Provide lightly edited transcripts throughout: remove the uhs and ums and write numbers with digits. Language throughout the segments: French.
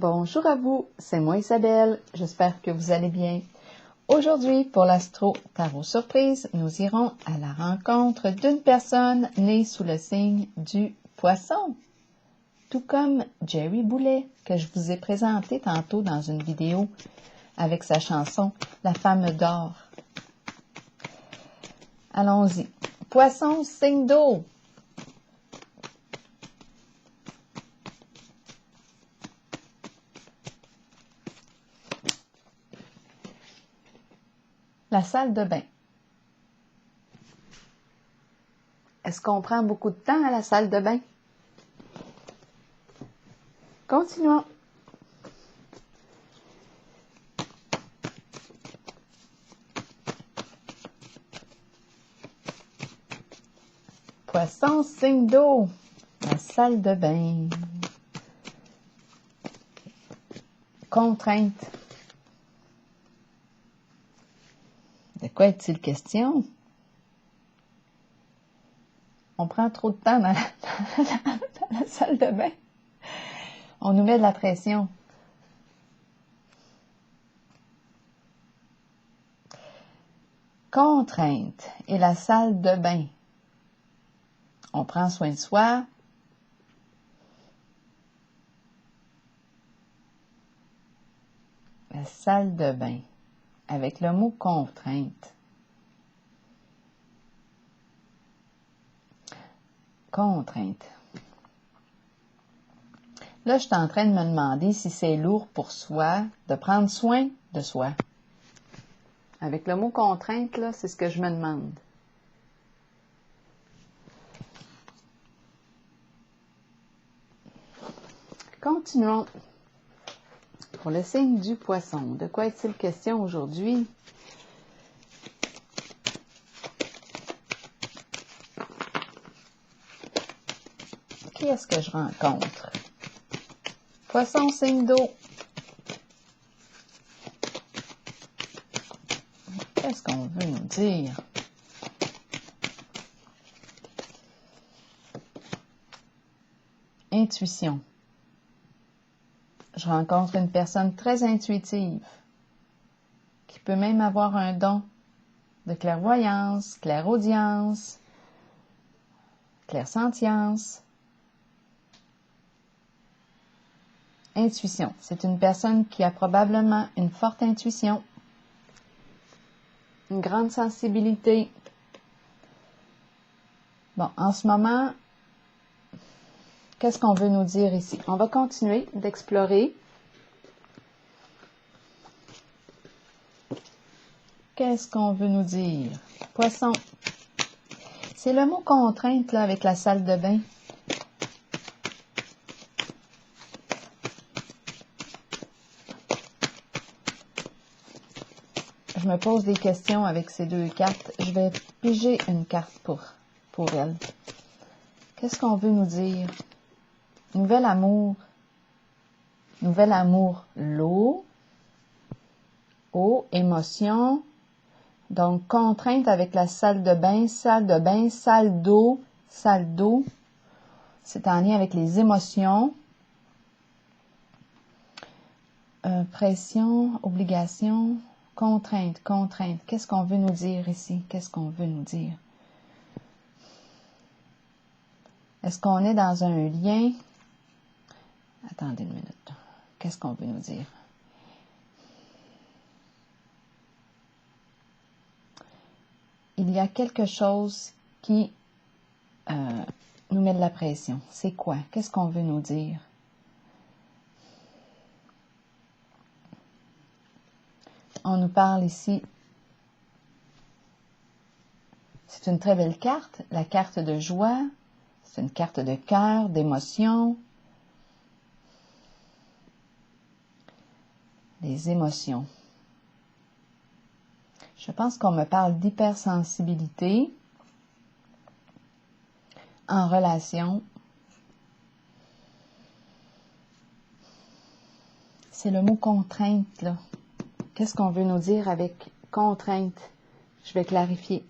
Bonjour à vous, c'est moi Isabelle, j'espère que vous allez bien. Aujourd'hui, pour l'Astro Tarot Surprise, nous irons à la rencontre d'une personne née sous le signe du Poisson. Tout comme Jerry Boulet, que je vous ai présenté tantôt dans une vidéo avec sa chanson « La femme d'or ». Allons-y. Poisson, signe d'eau. La salle de bain. Est-ce qu'on prend beaucoup de temps à la salle de bain? Continuons. Poisson, signe d'eau. La salle de bain. Contrainte. De quoi est-il question? On prend trop de temps dans la salle de bain. On nous met de la pression. Contrainte et la salle de bain. On prend soin de soi. La salle de bain. Avec le mot contrainte. Contrainte. Là, je suis en train de me demander si c'est lourd pour soi de prendre soin de soi. Avec le mot contrainte, là, c'est ce que je me demande. Continuons. Pour le signe du Poisson, de quoi est-il question aujourd'hui? Qui est-ce que je rencontre? Poisson, signe d'eau. Qu'est-ce qu'on veut nous dire? Intuition. Je rencontre une personne très intuitive, qui peut même avoir un don de clairvoyance, clairaudience, clairsentience. Intuition. C'est une personne qui a probablement une forte intuition, une grande sensibilité. Bon, en ce moment, qu'est-ce qu'on veut nous dire ici? On va continuer d'explorer. Qu'est-ce qu'on veut nous dire? Poisson. C'est le mot contrainte, là, avec la salle de bain. Je me pose des questions avec ces deux cartes. Je vais piger une carte pour elle. Qu'est-ce qu'on veut nous dire? Nouvel amour. Nouvel amour, l'eau. Eau, émotion. Donc, contrainte avec la salle de bain, salle d'eau, salle d'eau. C'est en lien avec les émotions. Pression, obligation, contrainte. Qu'est-ce qu'on veut nous dire ici? Qu'est-ce qu'on veut nous dire? Est-ce qu'on est dans un lien? Attendez une minute. Qu'est-ce qu'on veut nous dire? Il y a quelque chose qui nous met de la pression. C'est quoi? Qu'est-ce qu'on veut nous dire? On nous parle ici. C'est une très belle carte, la carte de joie. C'est une carte de cœur, d'émotion. Les émotions. Je pense qu'on me parle d'hypersensibilité en relation. C'est le mot contrainte, là. Qu'est-ce qu'on veut nous dire avec contrainte? Je vais clarifier.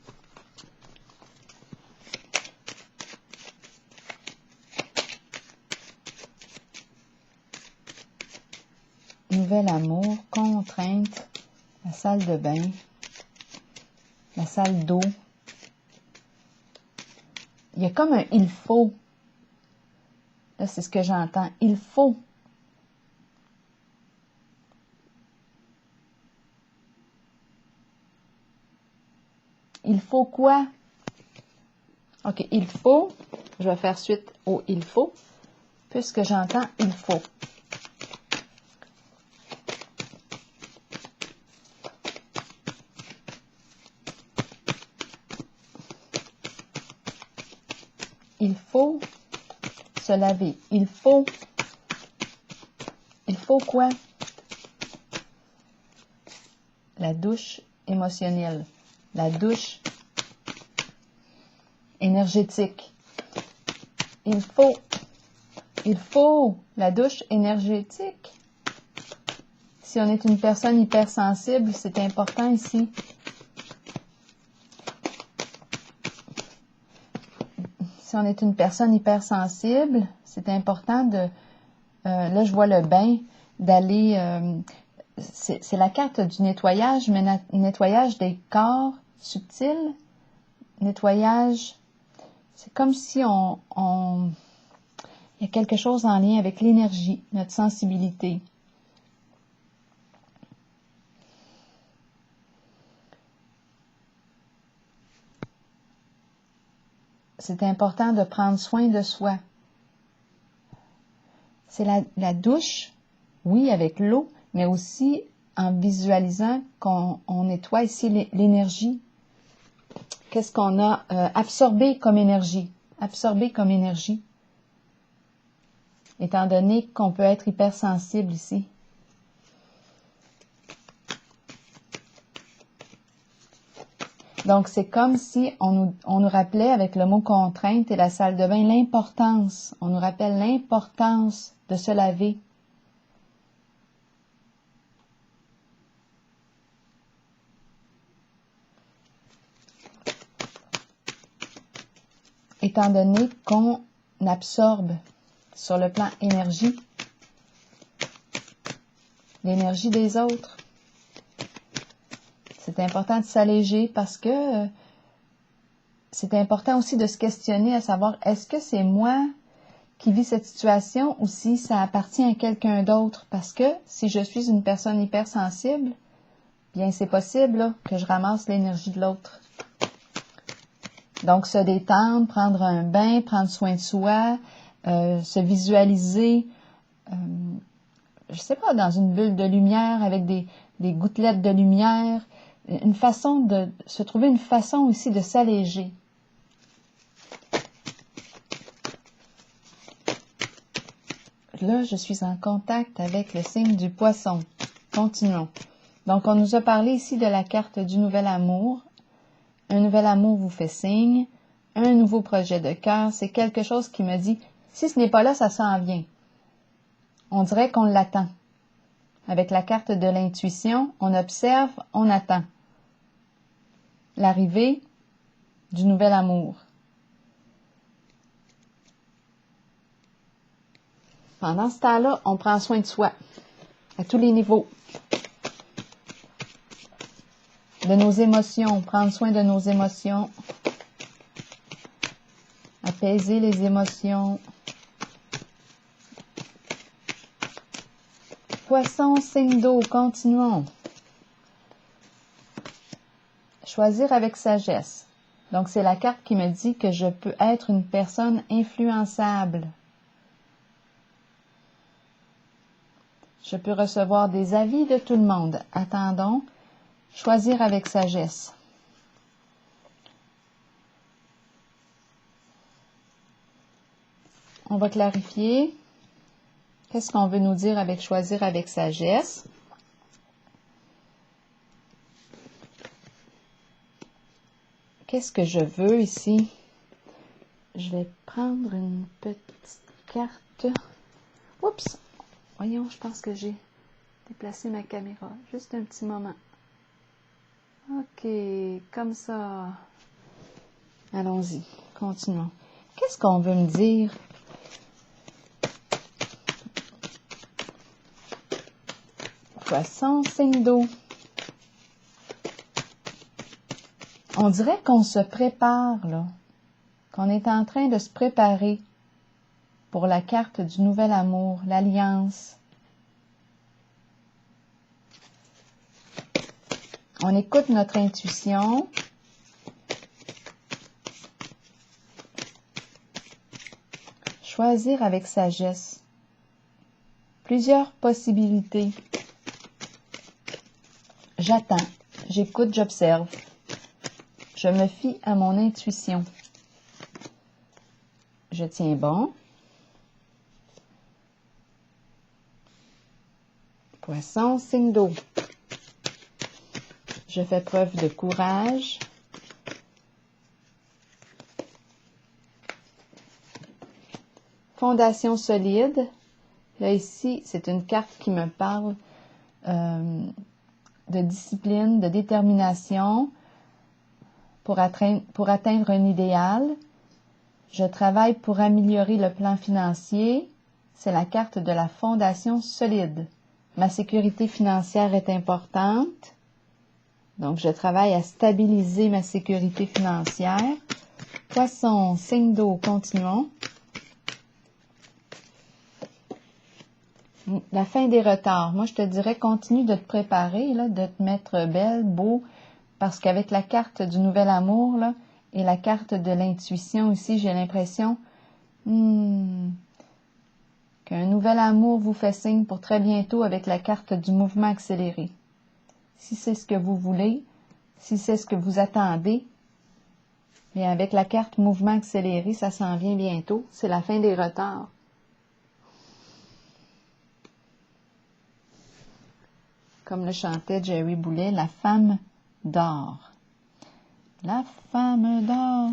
nouvel amour, contrainte, la salle de bain, la salle d'eau. Il y a comme un « il faut ». Là, c'est ce que j'entends. Il faut. Il faut quoi? OK, il faut. Je vais faire suite au « il faut », puisque j'entends « il faut ». Il faut se laver. Il faut quoi? La douche émotionnelle. La douche énergétique. Il faut la douche énergétique. Si on est une personne hypersensible, c'est important ici. Si on est une personne hypersensible, c'est important de... là, je vois le bain, d'aller... c'est la carte du nettoyage, mais nettoyage des corps subtils, nettoyage... C'est comme si il y a quelque chose en lien avec l'énergie, notre sensibilité. C'est important de prendre soin de soi. C'est la douche, oui, avec l'eau, mais aussi en visualisant qu'on nettoie ici l'énergie. Qu'est-ce qu'on a absorbé comme énergie? Absorbé comme énergie. Étant donné qu'on peut être hypersensible ici. Donc, c'est comme si on nous rappelait avec le mot contrainte et la salle de bain l'importance. On nous rappelle l'importance de se laver. Étant donné qu'on absorbe sur le plan énergie l'énergie des autres. C'est important de s'alléger parce que c'est important aussi de se questionner à savoir est-ce que c'est moi qui vis cette situation ou si ça appartient à quelqu'un d'autre. Parce que si je suis une personne hypersensible, bien c'est possible là, que je ramasse l'énergie de l'autre. Donc se détendre, prendre un bain, prendre soin de soi, se visualiser, je sais pas, dans une bulle de lumière avec des gouttelettes de lumière, une façon de se trouver une façon aussi de s'alléger. Là, je suis en contact avec le signe du poisson. Continuons. Donc, on nous a parlé ici de la carte du nouvel amour. Un nouvel amour vous fait signe. Un nouveau projet de cœur. C'est quelque chose qui me dit, si ce n'est pas là, ça s'en vient. On dirait qu'on l'attend. Avec la carte de l'intuition, on observe, on attend. L'arrivée du nouvel amour. Pendant ce temps-là, on prend soin de soi, à tous les niveaux. De nos émotions, prendre soin de nos émotions. Apaiser les émotions. Poisson, signe d'eau, continuons. Choisir avec sagesse. Donc, c'est la carte qui me dit que je peux être une personne influençable. Je peux recevoir des avis de tout le monde. Attendons. Choisir avec sagesse. On va clarifier. Qu'est-ce qu'on veut nous dire avec choisir avec sagesse? Qu'est-ce que je veux ici? Je vais prendre une petite carte. Oups! Voyons, je pense que j'ai déplacé ma caméra. Juste un petit moment. OK, comme ça. Allons-y, continuons. Qu'est-ce qu'on veut me dire? Poisson, signe d'eau. On dirait qu'on se prépare, là, qu'on est en train de se préparer pour la carte du nouvel amour, l'alliance. On écoute notre intuition. Choisir avec sagesse. Plusieurs possibilités. J'attends, j'écoute, j'observe. Je me fie à mon intuition. Je tiens bon. Poisson, signe d'eau. Je fais preuve de courage. Fondation solide. Là, ici, c'est une carte qui me parle de discipline, de détermination pour atteindre un idéal. Je travaille pour améliorer le plan financier. C'est la carte de la fondation solide. Ma sécurité financière est importante. Donc, je travaille à stabiliser ma sécurité financière. Poisson, signe d'eau, continuons. La fin des retards. Moi, je te dirais, continue de te préparer, là, de te mettre belle, beau, parce qu'avec la carte du nouvel amour, là, et la carte de l'intuition ici, j'ai l'impression qu'un nouvel amour vous fait signe pour très bientôt avec la carte du mouvement accéléré. Si c'est ce que vous voulez, si c'est ce que vous attendez, mais avec la carte mouvement accéléré, ça s'en vient bientôt. C'est la fin des retards. Comme le chantait Jerry Boulet, la femme d'or. La femme d'or.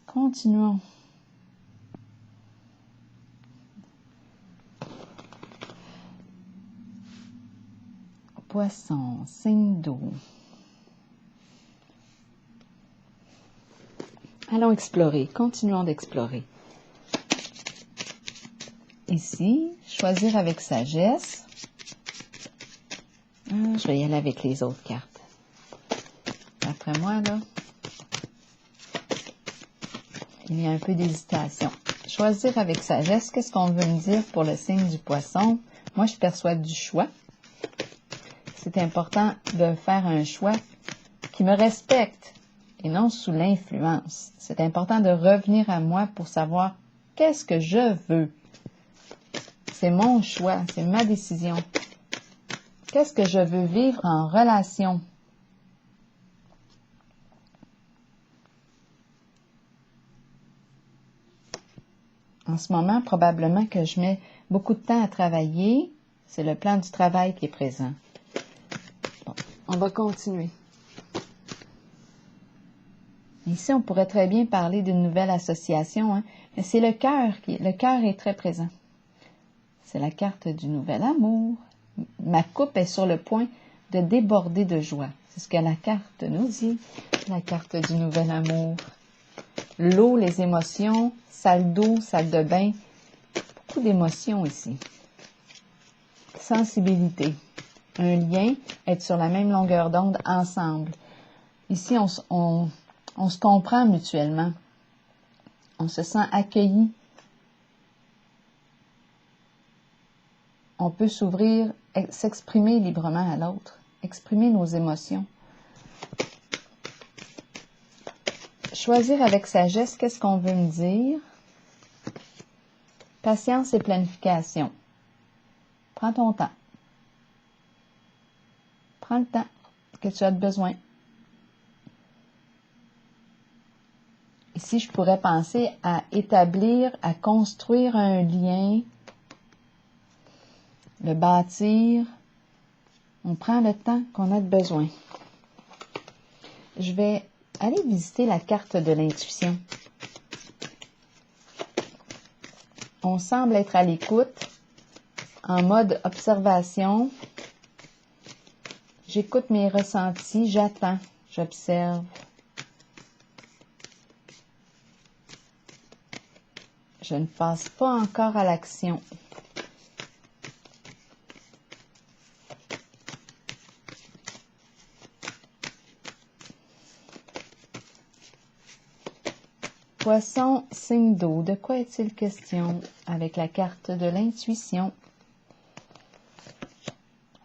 Continuons. Poisson, signe d'eau. Allons explorer, continuons d'explorer. Ici, choisir avec sagesse. Je vais y aller avec les autres cartes. D'après moi, là, il y a un peu d'hésitation. Choisir avec sagesse, qu'est-ce qu'on veut me dire pour le signe du poisson? Moi, je perçois du choix. C'est important de faire un choix qui me respecte et non sous l'influence. C'est important de revenir à moi pour savoir qu'est-ce que je veux. C'est mon choix, c'est ma décision. Qu'est-ce que je veux vivre en relation? En ce moment, probablement que je mets beaucoup de temps à travailler. C'est le plan du travail qui est présent. Bon, on va continuer. Ici, on pourrait très bien parler d'une nouvelle association, hein, mais c'est le cœur le cœur est très présent. C'est la carte du nouvel amour. Ma coupe est sur le point de déborder de joie. C'est ce que la carte nous dit, la carte du nouvel amour. L'eau, les émotions, salle d'eau, salle de bain, beaucoup d'émotions ici. Sensibilité, un lien, être sur la même longueur d'onde ensemble. Ici, on se comprend mutuellement. On se sent accueilli. On peut s'ouvrir, s'exprimer librement à l'autre, exprimer nos émotions. Choisir avec sagesse, qu'est-ce qu'on veut me dire? Patience et planification. Prends ton temps. Prends le temps que tu as besoin. Ici, je pourrais penser à établir, à construire un lien, le bâtir. On prend le temps qu'on a besoin. Je vais aller visiter la carte de l'intuition. On semble être à l'écoute, en mode observation. J'écoute mes ressentis, j'attends, j'observe. Je ne passe pas encore à l'action. Poisson, signe d'eau. De quoi est-il question avec la carte de l'intuition?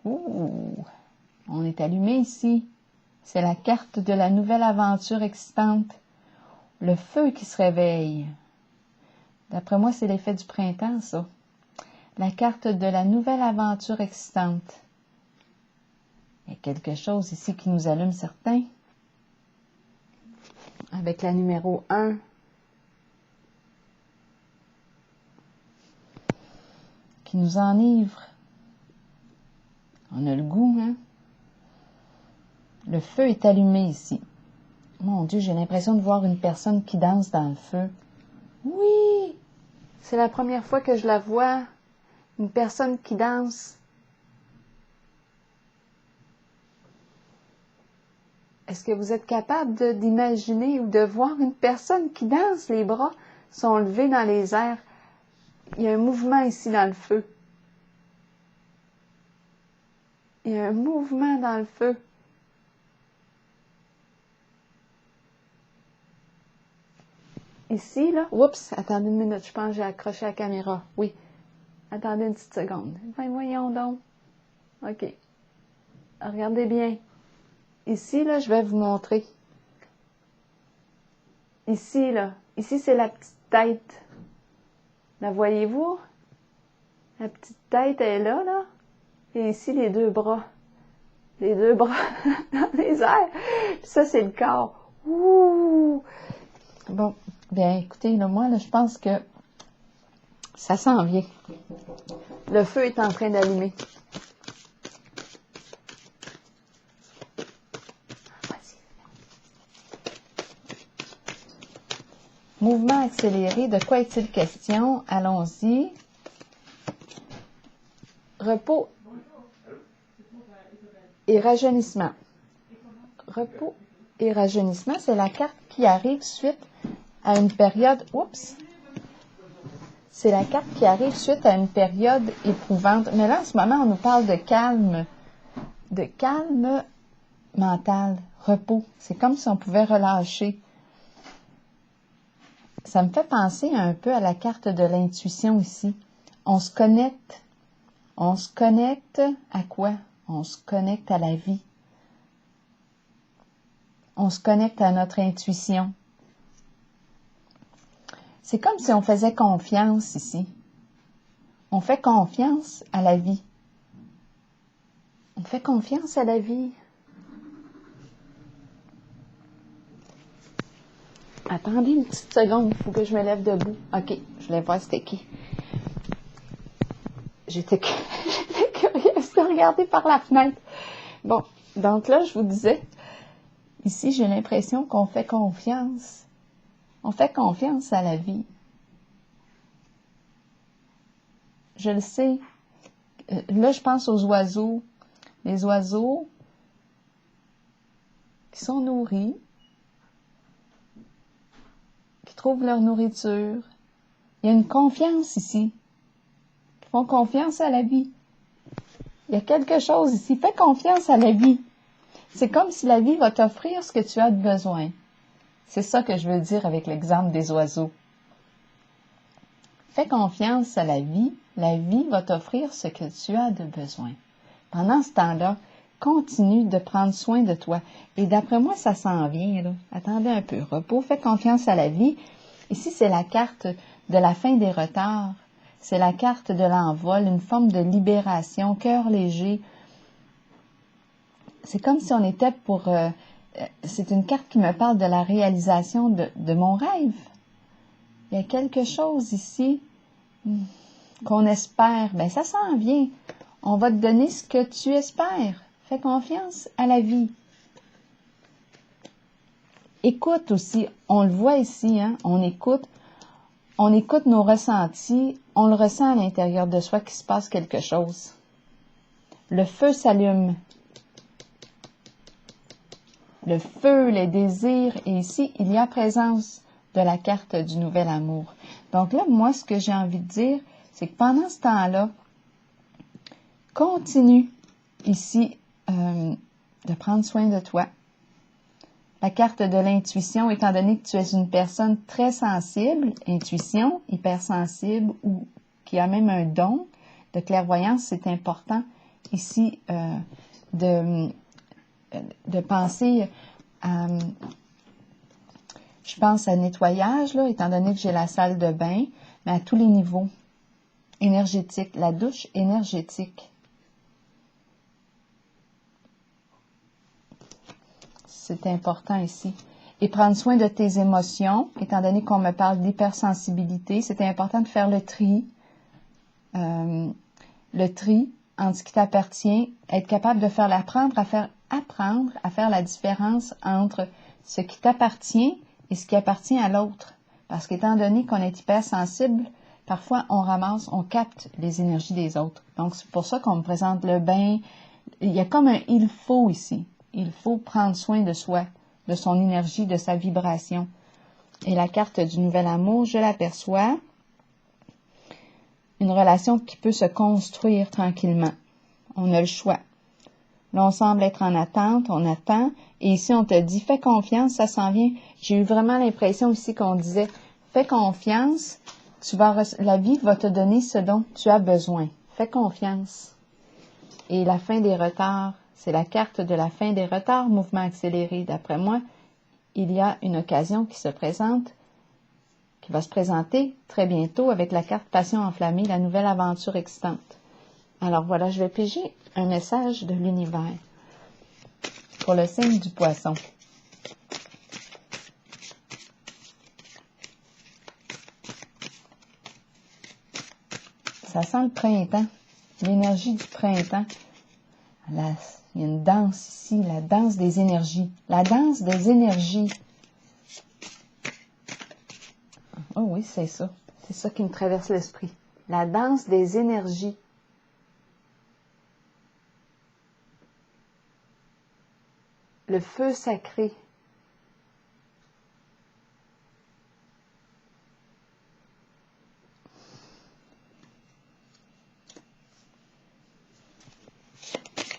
Ouh, on est allumé ici. C'est la carte de la nouvelle aventure excitante. Le feu qui se réveille. D'après moi, c'est l'effet du printemps, ça. La carte de la nouvelle aventure excitante. Il y a quelque chose ici qui nous allume certains. Avec la numéro 1. Qui nous enivre. On a le goût, hein? Le feu est allumé ici. Mon Dieu, j'ai l'impression de voir une personne qui danse dans le feu. Oui! C'est la première fois que je la vois. Une personne qui danse. Est-ce que vous êtes capable d'imaginer ou de voir une personne qui danse? Les bras sont levés dans les airs. Il y a un mouvement ici dans le feu. Il y a un mouvement dans le feu. Ici, là, oups, attendez une minute, je pense que j'ai accroché la caméra. Oui, attendez une petite seconde. Voyons donc. OK. Regardez bien. Ici, là, je vais vous montrer. Ici, là, ici, c'est la petite tête. La voyez-vous? La petite tête est là, là. Et ici, les deux bras. Les deux bras dans les airs. Puis ça, c'est le corps. Ouh! Bon, bien, écoutez, là, moi, là, je pense que ça s'en vient. Le feu est en train d'allumer. Mouvement accéléré, de quoi est-il question? Allons-y. Repos et rajeunissement. Repos et rajeunissement, c'est la carte qui arrive suite à une période... Oups! C'est la carte qui arrive suite à une période éprouvante. Mais là, en ce moment, on nous parle de calme mental, repos. C'est comme si on pouvait relâcher. Ça me fait penser un peu à la carte de l'intuition ici. On se connecte. On se connecte à quoi? On se connecte à la vie. On se connecte à notre intuition. C'est comme si on faisait confiance ici. On fait confiance à la vie. On fait confiance à la vie. Attendez une petite seconde, il faut que je me lève debout. OK, je voulais voir c'était qui. J'étais curieuse de regarder par la fenêtre. Bon, donc là, je vous disais, ici, j'ai l'impression qu'on fait confiance. On fait confiance à la vie. Je le sais. Là, je pense aux oiseaux. Les oiseaux qui sont nourris, qui trouvent leur nourriture. Il y a une confiance ici. Ils font confiance à la vie. Il y a quelque chose ici. Fais confiance à la vie. C'est comme si la vie va t'offrir ce que tu as de besoin. C'est ça que je veux dire avec l'exemple des oiseaux. Fais confiance à la vie va t'offrir ce que tu as de besoin. Pendant ce temps-là, continue de prendre soin de toi. Et d'après moi, ça s'en vient, là. Attendez un peu. Repos, fais confiance à la vie. Ici, c'est la carte de la fin des retards. C'est la carte de l'envol, une forme de libération, cœur léger. C'est comme si on était pour... c'est une carte qui me parle de la réalisation de mon rêve. Il y a quelque chose ici qu'on espère. Bien, ça s'en vient. On va te donner ce que tu espères. Fais confiance à la vie. Écoute aussi. On le voit ici, hein? On écoute nos ressentis. On le ressent à l'intérieur de soi qu'il se passe quelque chose. Le feu s'allume. Le feu, les désirs. Et ici, il y a présence de la carte du nouvel amour. Donc là, moi, ce que j'ai envie de dire, c'est que pendant ce temps-là, continue ici de prendre soin de toi. La carte de l'intuition, étant donné que tu es une personne très sensible, intuition, hypersensible ou qui a même un don de clairvoyance, c'est important ici de penser à, je pense à nettoyage, là, étant donné que j'ai la salle de bain, mais à tous les niveaux énergétiques, la douche énergétique. C'est important ici. Et prendre soin de tes émotions, étant donné qu'on me parle d'hypersensibilité, c'est important de faire le tri. Le tri entre ce qui t'appartient, être capable de faire apprendre à faire la différence entre ce qui t'appartient et ce qui appartient à l'autre. Parce qu'étant donné qu'on est hypersensible, parfois on capte les énergies des autres. Donc c'est pour ça qu'on me présente le bain. Il y a comme un « il faut » ici. Il faut prendre soin de soi, de son énergie, de sa vibration. Et la carte du nouvel amour, je l'aperçois. Une relation qui peut se construire tranquillement. On a le choix. Là, on semble être en attente, on attend. Et ici, on te dit, fais confiance, ça s'en vient. J'ai eu vraiment l'impression ici qu'on disait, fais confiance, la vie va te donner ce dont tu as besoin. Fais confiance. Et la fin des retards, c'est la carte de la fin des retards, mouvement accéléré. D'après moi, il y a une occasion qui va se présenter très bientôt avec la carte Passion enflammée, la nouvelle aventure excitante. Alors voilà, je vais piger un message de l'univers pour le signe du Poisson. Ça sent le printemps, l'énergie du printemps. Il y a une danse ici, la danse des énergies. La danse des énergies. Oh oui, c'est ça. C'est ça qui me traverse l'esprit. La danse des énergies. Le feu sacré.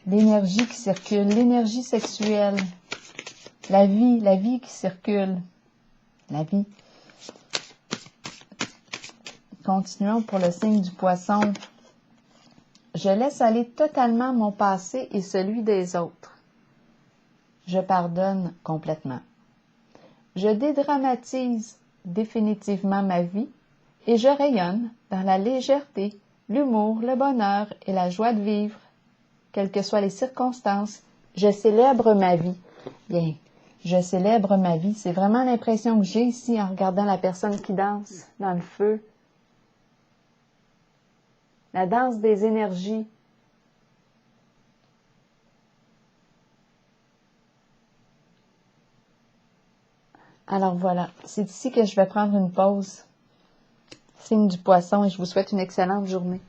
L'énergie qui circule, l'énergie sexuelle. La vie qui circule. La vie. Continuons pour le signe du Poisson. Je laisse aller totalement mon passé et celui des autres. Je pardonne complètement. Je dédramatise définitivement ma vie et je rayonne dans la légèreté, l'humour, le bonheur et la joie de vivre. Quelles que soient les circonstances, je célèbre ma vie. Bien, je célèbre ma vie. C'est vraiment l'impression que j'ai ici en regardant la personne qui danse dans le feu. La danse des énergies. Alors voilà, c'est ici que je vais prendre une pause. Signe du Poisson et je vous souhaite une excellente journée.